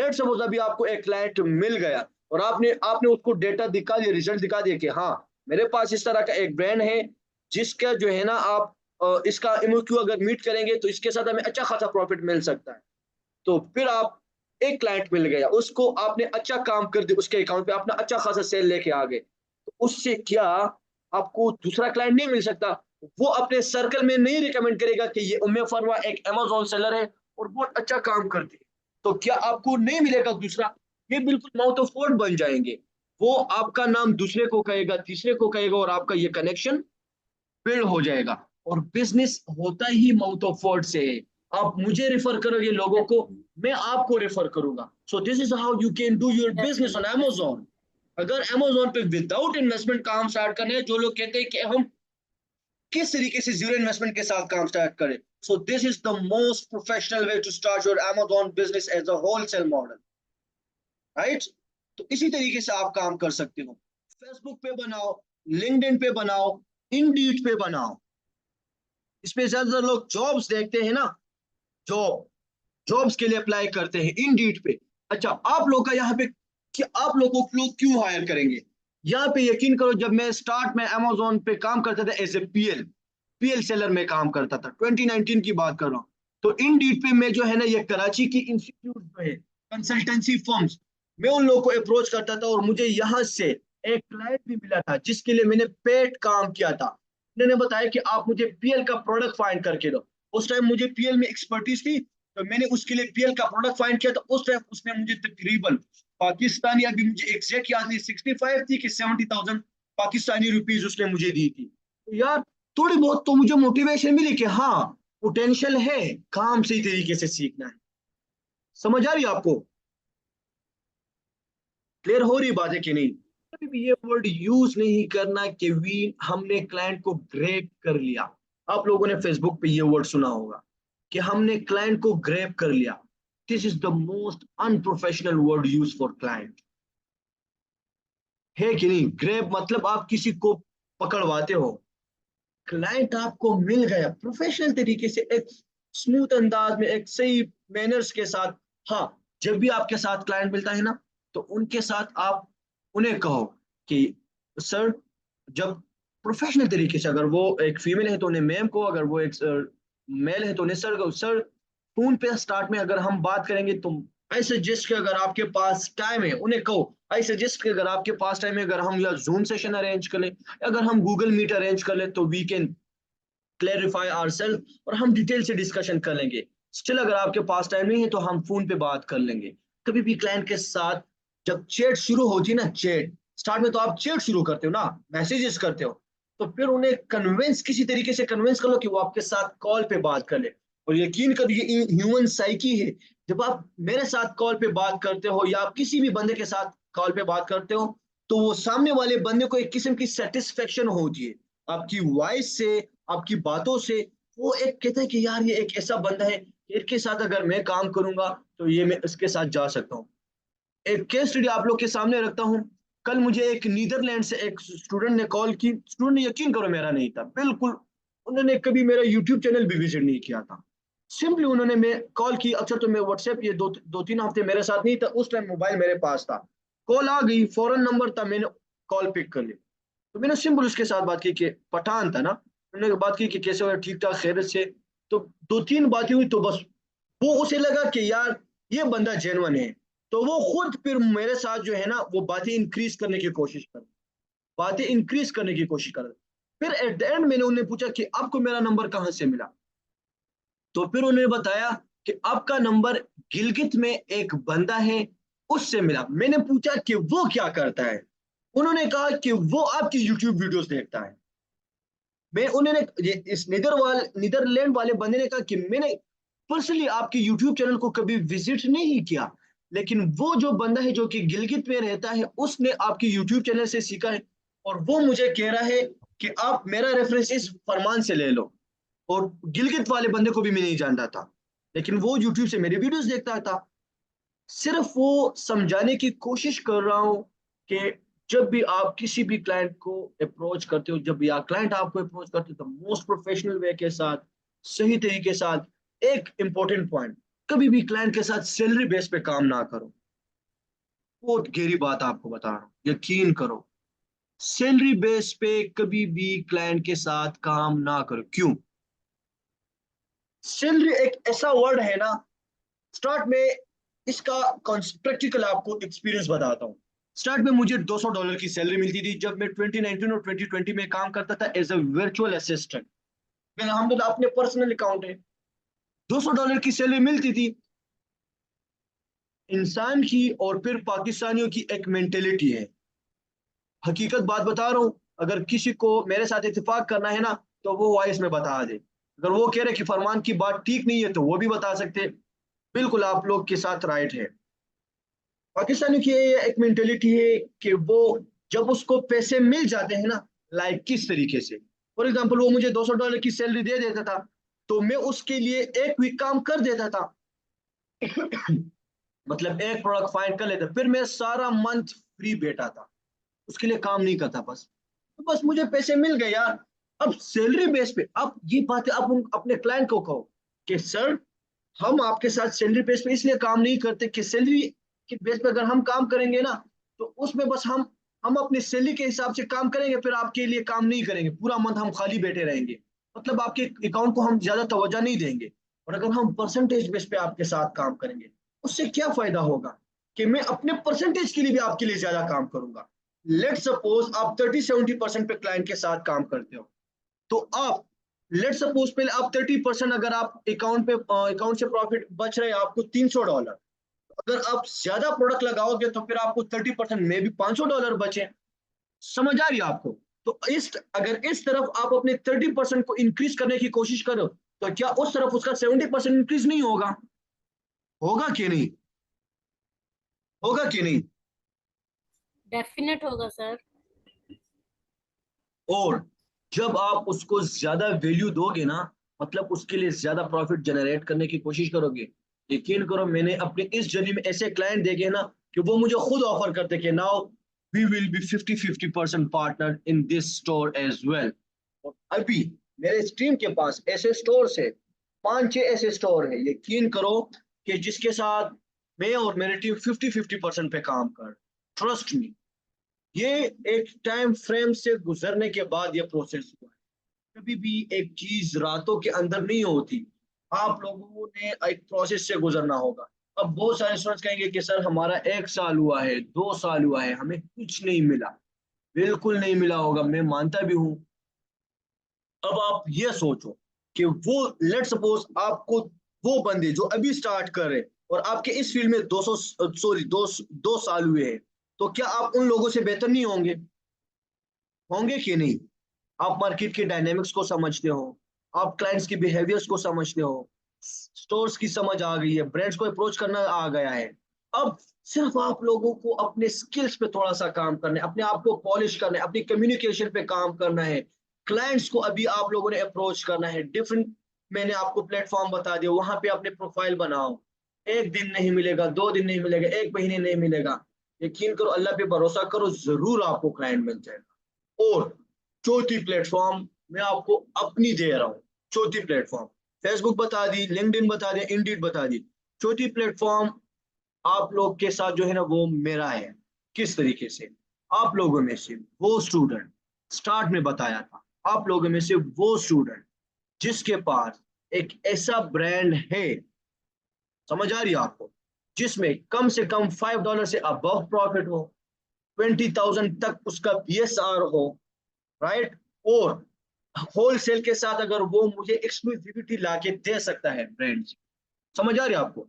Let's suppose अभी आपको एक क्लाइंट मिल गया और आपने आपने उसको डेटा दिखा दिया, रिजल्ट दिखा दिया कि हाँ, मेरे पास इस तरह का एक ब्रांड है जिसका जो है ना आप इसका एमओक्यू अगर मीट करेंगे तो इसके साथ हमें अच्छा खासा प्रॉफिट मिल सकता है। तो फिर आप एक क्लाइंट मिल गया, उसको आपने अच्छा काम कर दिया, उसके अकाउंट पे अपना अच्छा खासा सेल लेके आ गए। तो उससे क्या आपको दूसरा क्लाइंट नहीं मिल सकता? वो अपने सर्कल में नहीं रिकमेंड करेगा कि ये उम्मे फरवा एक अमेज़न सेलर है और बहुत अच्छा काम करती है। तो क्या आपको नहीं मिलेगा दूसरा? ये बिल्कुल माउथ ऑफ वर्ड बन जाएँगे। वो आपका नाम दूसरे को कहेगा, तीसरे को कहेगा और आपका ये कनेक्शन बिल्ड हो जाएगा। और बिजनेस होता ही माउथ ऑफ वर्ड से है। आप मुझे रेफर करोगे लोगों को, मैं आपको रेफर करूंगा। सो this is how you can do your business on Amazon। अगर Amazon पे विदाउट इन्वेस्टमेंट काम स्टार्ट करना है, जो लोग कहते हैं कि हम किस तरीके से जीरो इन्वेस्टमेंट के साथ काम स्टार्ट करें, so this is the most professional way to start your Amazon business as a wholesale model, right? तो इसी तरीके से आप काम कर सकते हो। फेसबुक पे बनाओ, लिंक्डइन पे बनाओ, इंडीड पे बनाओ। इसमें ज्यादातर लोग जॉब्स देखते हैं ना, जॉब जॉब्स के लिए अप्लाई करते हैं इंडीड पे। अच्छा, आप लोग का यहाँ पे कि आप लोगों को लोग क्यों हायर करेंगे? यहाँ पे यकीन करो, जब मैं स्टार्ट में अमेजोन पे काम करता था as a PL PL seller में काम करता था, 2019 की बात कर रहा हूँ। तो इंडीड पे मैं जो है ना, ये कराची की इंस्टीट्यूट जो है, कंसल्टेंसी फर्म्स, मैं उन लोगों को अप्रोच करता था और मुझे यहाँ से एक क्लाइंट भी मिला था जिसके लिए मैंने पेड काम किया था। उन्होंने बताया कि आप मुझे पीएल का प्रोडक्ट फाइंड करके दो। उस टाइम मुझे पीएल में एक्सपर्टीज थी, तो मैंने उसके लिए पीएल का प्रोडक्ट फाइंड किया। तो उस टाइम उसने मुझे तकरीबन पाकिस्तानी, अभी मुझे एग्जैक्ट याद नहीं, 65 थी कि 70,000 पाकिस्तानी रुपीज उसने मुझे दी थी। तो यार, थोड़ी बहुत तो मुझे मोटिवेशन मिली कि हाँ, पोटेंशियल है, काम सही तरीके से सीखना है। समझ आ रही है आपको? क्लियर हो रही बात है कि नहीं? कभी भी ये वर्ड यूज नहीं करना कि वी हमने क्लाइंट को ग्रैब कर लिया। आप लोगों ने फेसबुक पे ये वर्ड सुना होगा कि हमने क्लाइंट को ग्रैब कर लिया। This is the most unprofessional word use for client, है कि नहीं? ग्रैब मतलब आप किसी को पकड़वाते हो। क्लाइंट आपको मिल गया प्रोफेशनल तरीके से, एक स्मूथ अंदाज में, एक सही मैनर्स के साथ। हाँ, जब भी आपके साथ क्लाइंट मिलता है ना, तो उनके साथ आप उन्हें कहो कि सर, जब प्रोफेशनल तरीके से, अगर वो एक फीमेल है तो उन्हें मैम को, अगर वो एक मेल है तो उन्हें सर कहो। सर, फोन पे स्टार्ट में अगर हम बात करेंगे तो आई सजेस्ट कि अगर आपके पास टाइम है, उन्हें कहो आई सजेस्ट कि अगर आपके पास टाइम है, अगर हम या जूम सेशन अरेंज कर लें, अगर हम गूगल मीट अरेंज कर लें, तो वी कैन क्लेरिफाई आवरसेल्फ और हम डिटेल से डिस्कशन कर लेंगे। स्टिल अगर आपके पास टाइम नहीं है तो हम फोन पे बात कर लेंगे। कभी भी क्लाइंट के साथ जब चैट शुरू होती है ना, चैट स्टार्ट में तो आप चैट शुरू करते हो ना, मैसेजेस करते हो, तो फिर उन्हें कन्विंस, किसी तरीके से कन्विंस कर लो कि वो आपके साथ कॉल पे बात कर ले। और यकीन कर, ये ह्यूमन साइकी है। जब आप मेरे साथ कॉल पे बात करते हो या आप किसी भी बंदे के साथ कॉल पे बात करते हो, तो वो सामने वाले बंदे को एक किस्म की सेटिस्फेक्शन होती है आपकी वॉइस से, आपकी बातों से। वो एक कहता है कि यार, ये एक ऐसा बंदा है, इसके साथ अगर मैं काम करूंगा तो ये मैं इसके साथ जा सकता हूँ। एक केस स्टडी आप लोग के सामने रखता हूँ। कल मुझे एक नीदरलैंड से एक स्टूडेंट ने कॉल की। स्टूडेंट ने, यकीन करो, मेरा नहीं था बिल्कुल। उन्होंने कभी मेरा यूट्यूब चैनल भी विजिट नहीं किया था। सिंपली उन्होंने मैं कॉल की। अच्छा, तो मैं व्हाट्सएप, ये दो तीन हफ्ते मेरे साथ नहीं था, उस टाइम मोबाइल मेरे पास था। कॉल आ गई, फौरन नंबर था, मैंने कॉल पिक कर लिया। तो मैंने सिंपल उसके साथ बात की कि पठान था ना, उन्होंने बात की कि कैसे हो, ठीक ठाक, खैरियत से। तो दो तीन बातें हुई तो बस वो उसे लगा कि यार, ये बंदा जेन्युइन है। तो वो खुद फिर मेरे साथ जो है ना, वो बातें इंक्रीज करने की कोशिश कर। फिर एट द एंड मैंने उन्हें पूछा कि आपको मेरा नंबर कहाँ से मिला? तो फिर उन्होंने बताया कि आपका नंबर गिलगित में एक बंदा है, उससे मिला। मैंने पूछा कि वो क्या करता है? उन्होंने कहा कि वो आपकी यूट्यूब वीडियोस देखता है। मैं उन्होंने इस नीदरलैंड वाले बंदे ने कहा कि मैंने पर्सनली आपके यूट्यूब चैनल को कभी विजिट नहीं किया, लेकिन वो जो बंदा है जो कि गिलगित में रहता है, उसने आपके यूट्यूब चैनल से सीखा है। और वो मुझे कह रहा है कि आप मेरा रेफरेंस इस फरमान से ले लो। और गिलगित वाले बंदे को भी मैं नहीं जानता था, लेकिन वो यूट्यूब से मेरे वीडियोस देखता था। सिर्फ वो समझाने की कोशिश कर रहा हूँ कि जब भी आप किसी भी क्लाइंट को अप्रोच करते हो, जब भी आप क्लाइंट आपको अप्रोच करते हो, तो मोस्ट प्रोफेशनल वे के साथ, सही तरीके के साथ। एक इंपॉर्टेंट पॉइंट, कभी भी क्लाइंट के साथ सैलरी बेस पे काम ना करो। बहुत गहरी बात आपको बता रहा हूँ, यकीन करो। सैलरी बेस पे कभी भी क्लाइंट के साथ काम ना करो। क्यों? सैलरी एक ऐसा वर्ड है ना, स्टार्ट में इसका प्रैक्टिकल आपको एक्सपीरियंस बताता हूँ। स्टार्ट में मुझे $200 की सैलरी मिलती थी जब मैं 2019 और 2020 में काम करता था एज अ वर्चुअल असिस्टेंट। मेरा हम तो अपने पर्सनल अकाउंट है, $200 की सैलरी मिलती थी। इंसान की और फिर पाकिस्तानियों की एक मेंटेलिटी है, हकीकत बात बता रहा हूँ। अगर किसी को मेरे साथ इत्तेफाक करना है ना, तो वो वॉइस में बता दे। अगर वो कह रहे कि फरमान की बात ठीक नहीं है तो वो भी बता सकते। बिल्कुल आप लोग के साथ राइट है। पाकिस्तानी की ये एक मेंटेलिटी है कि वो जब उसको पैसे मिल जाते हैं ना, लाइक किस तरीके से, फॉर एग्जांपल वो मुझे $200 की सैलरी दे देता था, तो मैं उसके लिए एक वीक काम कर देता था। मतलब एक प्रोडक्ट फाइंड कर लेता, फिर मैं सारा मंथ फ्री बैठा था, उसके लिए काम नहीं करता। बस तो बस मुझे पैसे मिल गए यार। अब सैलरी बेस पे आप ये बातें आप अपने क्लाइंट को कहो कि सर, हम आपके साथ सैलरी बेस पे इसलिए काम नहीं करते कि सैलरी के बेस पे अगर हम काम करेंगे ना, तो उसमें बस हम अपनी सैलरी के हिसाब से काम करेंगे, फिर आपके लिए काम नहीं करेंगे, पूरा मंथ हम खाली बैठे रहेंगे। मतलब आपके अकाउंट को हम ज्यादा तवज्जो नहीं देंगे। और अगर हम परसेंटेज बेस पे आपके साथ काम करेंगे, उससे क्या फायदा होगा कि मैं अपने परसेंटेज के लिए भी आपके लिए ज्यादा काम करूंगा। लेट सपोज आप 30-70% पे क्लाइंट के साथ काम करते हो, तो आप लेट सपोज पहले आप 30%, अगर आप अकाउंट से प्रॉफिट बच रहे हैं आपको $300, अगर आप ज्यादा प्रोडक्ट लगाओगे तो फिर आपको 30% में भी $500 बचे। समझ आ रही है आपको? तो अगर इस तरफ आप अपने 30% को इंक्रीज करने की कोशिश करो, तो क्या उस तरफ उसका 70% इंक्रीज नहीं होगा? होगा कि नहीं? होगा कि नहीं? डेफिनेट होगा सर। और जब आप उसको ज्यादा वैल्यू दोगे ना, मतलब उसके लिए ज्यादा प्रॉफिट जनरेट करने की कोशिश करोगे, यकीन करो मैंने अपने इस जर्नी में ऐसे क्लाइंट देखे ना कि वो मुझे खुद ऑफर करते कि now we will be 50-50% partner in this store as well. और अभी मेरे इस टीम के पास ऐसे स्टोर है, 5-6 ऐसे स्टोर है, यकीन करो, कि जिसके साथ मैं और मेरी टीम 50-50% पे काम कर। ट्रस्ट मी, ये एक टाइम फ्रेम से गुजरने के बाद ये प्रोसेस हुआ है। कभी भी एक चीज रातों के अंदर नहीं होती। आप लोगों ने एक प्रोसेस से गुजरना होगा। अब बहुत सारे स्टूडेंट्स कहेंगे कि सर हमारा 1 साल हुआ है, 2 साल हुआ है, हमें कुछ नहीं मिला। बिल्कुल नहीं मिला होगा, मैं मानता भी हूँ। अब आप ये सोचो कि वो, लेट सपोज आपको, वो बंदे जो अभी स्टार्ट कर रहे हैं और आपके इस फील्ड में 200 सॉरी 2 साल हुए हैं, तो क्या आप उन लोगों से बेहतर नहीं होंगे? होंगे कि नहीं? आप मार्केट के डायनेमिक्स को समझते हो, आप क्लाइंट्स के बिहेवियर्स को समझते हो, स्टोर्स की समझ आ गई है, ब्रांड्स को अप्रोच करना आ गया है। अब सिर्फ आप लोगों को अपने स्किल्स पे थोड़ा सा काम करना है, अपने आप को पॉलिश करना है, अपनी कम्युनिकेशन पे काम करना है। क्लाइंट्स को अभी आप लोगों ने अप्रोच करना है डिफरेंट। मैंने आपको प्लेटफॉर्म बता दिया, वहां पे अपने प्रोफाइल बनाओ। एक दिन नहीं मिलेगा, 2 दिन नहीं मिलेगा, एक महीने नहीं मिलेगा, यकीन करो, अल्लाह पे भरोसा करो, जरूर आपको क्लाइंट मिल जाएगा। और चौथी प्लेटफॉर्म मैं आपको अपनी दे रहा हूँ। चौथी प्लेटफॉर्म, फेसबुक बता दी, लिंक्डइन बता दिया, इंडीड बता दी। चौथी प्लेटफॉर्म आप लोग के साथ जो है ना वो मेरा है। किस तरीके से? आप लोगों में से वो स्टूडेंट, स्टार्ट में बताया था, आप लोगों में से वो स्टूडेंट जिसके पास एक ऐसा ब्रांड है, समझ आ रही है आपको, जिसमें कम से कम $5 से अबव प्रॉफिट हो, 20,000 तक उसका BSR हो, राइट? और होलसेल के साथ अगर वो मुझे एक्सक्लूसिविटी लाके दे सकता है ब्रांड, समझ आ रही है आपको?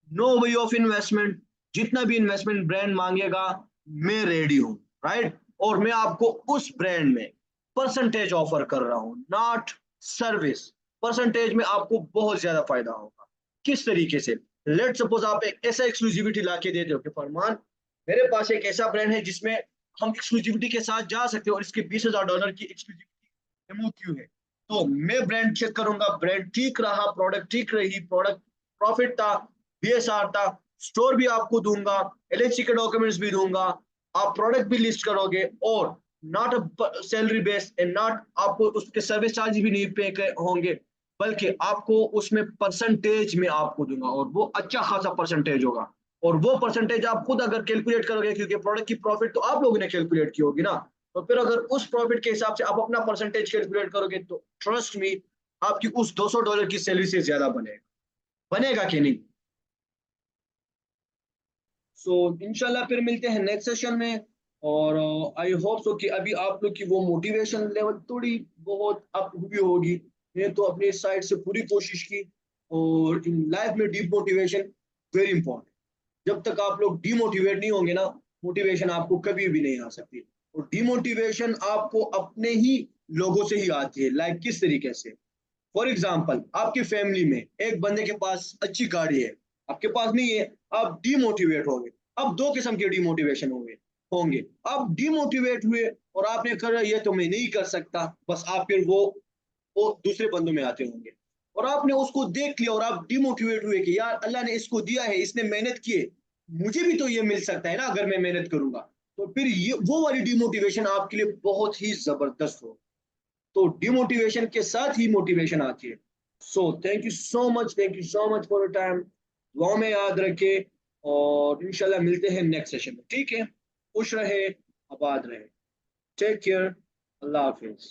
नो वे ऑफ इन्वेस्टमेंट, जितना भी इन्वेस्टमेंट ब्रांड मांगेगा मैं रेडी हूँ, राइट? और मैं आपको उस ब्रांड में परसेंटेज ऑफर कर रहा हूँ, नॉट सर्विस। परसेंटेज में आपको बहुत ज्यादा फायदा होगा। किस तरीके से? लेट सपोज आप एक ऐसा एक्सक्लूसिविटी लाके देते हो कि फरमान, मेरे पास एक ऐसा ब्रांड है जिसमें हम एक्सक्लूसिविटी के साथ जा सकते हो और इसके $20,000 की एक्सक्लूसिविटी एमओक्यू है। तो मैं ब्रांड चेक करूंगा, ब्रांड ठीक रहा, प्रोडक्ट ठीक रही, प्रोडक्ट प्रॉफिट था, BSR था, स्टोर भी आपको दूंगा, LHC के डॉक्यूमेंट्स भी दूंगा, आप प्रोडक्ट भी लिस्ट करोगे, और not a salary base and not, आपको उसके सर्विस चार्ज भी नहीं पे होंगे, बल्कि आपको उसमें परसेंटेज में आपको दूंगा, और वो अच्छा खासा परसेंटेज होगा। और वो परसेंटेज आप खुद अगर कैलकुलेट करोगे, क्योंकि प्रोडक्ट की प्रॉफिट तो आप लोगों ने कैलकुलेट की होगी ना, तो फिर अगर उस प्रॉफिट के हिसाब से आप अपना परसेंटेज कैलकुलेट करोगे तो ट्रस्ट मी, आपकी उस $200 की सैलरी से ज्यादा बनेगा कि नहीं। सो इंशाल्लाह फिर मिलते हैं नेक्स्ट सेशन में। और आई होप सो कि अभी आप लोग की वो मोटिवेशन लेवल थोड़ी बहुत अप हुई होगी। मैं तो अपनी साइड से पूरी कोशिश की। और इन लाइफ में डीप मोटिवेशन वेरी इंपॉर्टेंट। जब तक आप लोग डिमोटिवेट नहीं होंगे ना, मोटिवेशन आपको कभी भी नहीं आ सकती। और डिमोटिवेशन आपको अपने ही लोगों से ही आती है। लाइक किस तरीके से? फॉर एग्जाम्पल, आपकी फैमिली में एक बंदे के पास अच्छी गाड़ी है, आपके पास नहीं है, आप डिमोटिवेट हो गए। अब दो किस्म के डिमोटिवेशन होंगे। आप डिमोटिवेट हुए और आपने कहा ये तो मैं नहीं कर सकता, बस आप फिर वो दूसरे बंदों में आते होंगे। और आपने उसको देख लिया और आप डिमोटिवेट हुए कि यार अल्लाह ने इसको दिया है, इसने मेहनत की है, मुझे भी तो ये मिल सकता है ना अगर मैं मेहनत करूंगा। तो फिर ये वो वाली डिमोटिवेशन आपके लिए बहुत ही जबरदस्त हो। तो डिमोटिवेशन के साथ ही मोटिवेशन आती है। So thank you so much for time. दुआ में याद रखे। और इंशाल्लाह मिलते हैं नेक्स्ट सेशन में, ठीक है? खुश रहे, आबाद रहे। Take care. अल्लाह हाफिज।